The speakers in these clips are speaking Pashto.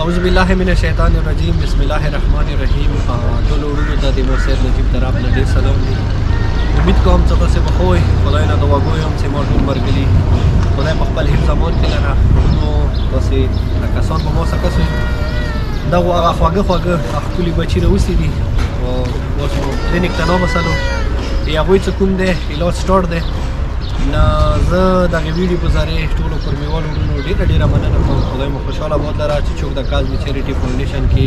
اعوذ بالله من الشیطان الرجیم بسم الله الرحمن الرحیم. ټولو وروڼو ته د مور سید نجیب طرف نه ډېر سلام دی. امید کوم چې تاسو به ښه وئ. خدای نه دعا کوم چې ما ټول مرګلي خدای په خپل حفظ امان کې لره نو تاسو کسان به ما څخه کسوئ دغه هغه خواږه ښکلي بچي راوستي دي او اوس مو کلینیک ته ناوبسلو د هغوی څه کوم دی علاج سټارټ دی. نه زه دغه ویډیو په ذریعه ټولو کورمیوالو وروڼو ډېره مننه کوم. خدای مو خوشحاله باد لره چې څوک د کاظمي چیریټي فاونډیشن کې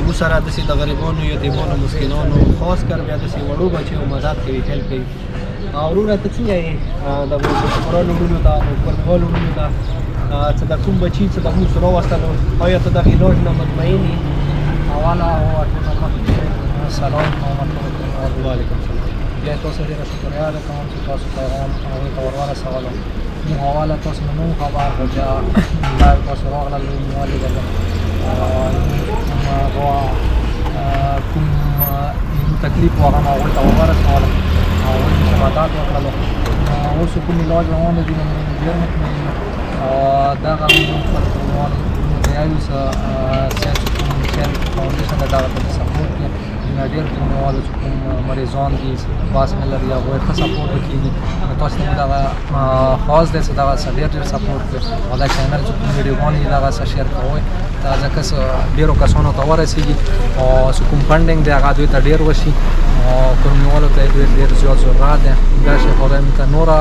مو سره داسې د غریبانو یتیمانو مسکینانو خاص کر بیا داسې وړو بچیو مدد کوي هیلپ کوي. وروره ته څنګه یې د مسافرانو وروڼو ته کورمیوالو وروڼو ته چې د کوم بچي چې د موږ سره راوستلو آیا ته دغه علاج نه مطمئن یې؟ اوله سلام وعلیکم سلام. بیا تاسو ډېره شکریه ده کوم چې تاسو پیغام هغوی ته ورورسولو. موږ اوله تاسو نه وو خبر خو بیا لایو تاسو راغلل مو ولیدل کوم تکلیف و هغه مو هغوی ته ورورسولم هغوی مو مدد وکړلو. اوس کوم علاج روان دی نو ډېر مطمئن یم. دغه موږ خپل کورمیوالو ته یایو چې چیریټي فاونډیشن د دغه ته سپورټ کوي. ډېر کورمیوالو چې کوم مریضان دي باس نه لري هغوی ښه سپورټ وکړي. تاسو ته مو دغه خاص دی چې دغه ډېر سپورټ کوي او دا چینل چې کوم ویډیوګانې دي دغه شیر کوئ ځکه چې ډېرو کسانو ته ورسېږي او چې کوم فنډینګ دی هغه دوی ته ډېر وشي او کورمیوالو ته یې ډېر زیات ضرورت دی. داسې خدای موږ ته نوره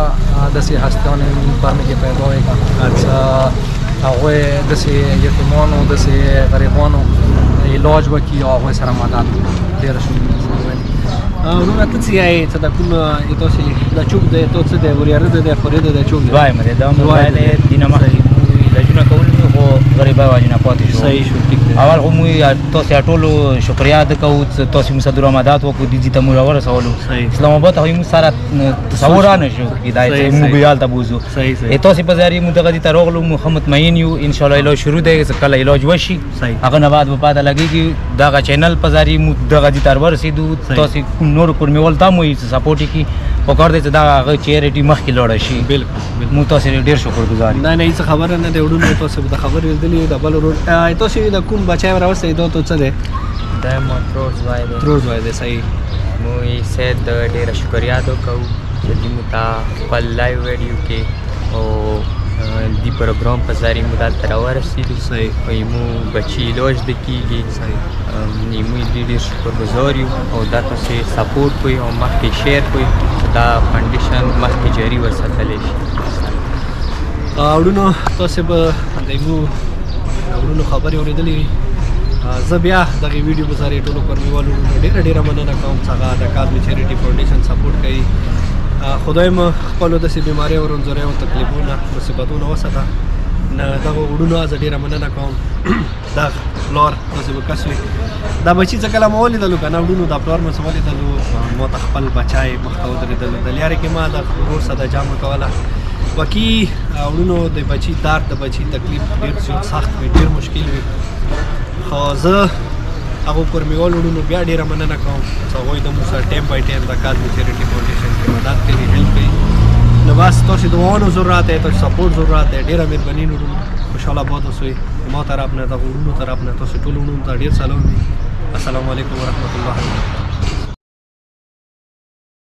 داسې هستیانې برمې کې پیدا وکړه چې هغوی داسې یتیمانو داسې غریبانو علاج وکړي او هغوی سره مدد وکړي. ډېره شکریه. وروره ته څه یایې چې د کوم تاسې دا چوک دی تو څه دی وریاره دی خورېده دی چوک دی دویم دی دا موبایل یې دینه مخکې علاجونه کول مې خو غریبه واجونه پاتې شو. صحیح شو ټیک دی. اول خو موږ تاسې ټولو شکریه ادا کوو چې تاسې موږ سره مدد وکړو دې ځای ته موږ راورسولو. اسلام آباد ته خو موږ سره تصور را نه شو کېدای چې موږ هلته بوځو. تاسې په ذریعې موږ دغه ځای ته راغلو موږ ښه مطمئن یو انشاءالله علاج شروع دی چې کله علاج وشي هغه نه بعد به پته لګېږي. دغه چینل په ذریعې موږ دغه ځای ته ورسېدو. تاسې نورو کورمیوالو ته هم وایي چې سپورټ یې کړي پکار دی چې دغه هغه چیریټي مخکې لاړه شي. بالکل موږ تاسې ډېر شکرګزار یو. نه هېڅ خبره نه دی وروڼو تاسې به د خبرې لیدلې د بل ورور تاسې د کوم بچی راوستی دا تو څه دی؟ دا مطروز وای دی. تروز وای دی. صحیح. موږ سید ډېره شکریه ادا کوو چې دوی موږ ته خپل لایو ویډیو کې او دې پروګرام په ذریعې موږ دلته راورسېدو. صحیح. وایي موږ بچي علاج د کېږي. صحیح. موږ ډېر شکرګزار یو او دا تاسې سپورټ کوئ او مخکې شیر کوئ چې دا فنډیشن مخکې جاري وساتلی شي. وروڼو تاسې به د وروڼو خبرې اورېدلې وي. زه بیا دغه ویډیو په ذریعې ټولو کورمیوالو وروڼو ډېره مننه کوم چې هغه د کاظمي چیریټي فاونډیشن سپورټ کوي. خدای مو خپلو داسې بیماریو او رنځوریو تکلیفونه مصیبتونه وساته. دغه وروڼو زه ډېره مننه کوم. دا پلار تاسې به کس وي دا بچي څه کله مو ولیدلو که نه وروڼو دا پلار مو څه ولیدلو ما ته خپل بچی مخ ته ودرېدلو د لیارې کې ما د ورور سره د جام کوله واقعي وروڼو د بچي درد د بچي تکلیف ډېر زیات سخت وي ډېر مشکل وي. خو زه هغو کورمیوالو وروڼو بیا ډېره مننه کوم چې هغوی د موږ سره ټایم بای ټایم د کاظمي چیریټي فاونډیشن کې مدد کوي هیلپ کوي. نو بس تاسې دعاونو ضرورت دی تاسې سپورټ ضرورت دی. ډېره مهرباني وروڼو خوشحاله باد اوسئ. ما طرف نه دغه وروڼو طرف نه تاسې ټولو وروڼو ته ډېر سلام دی. السلام علیکم ورحمت الله وبرکاته.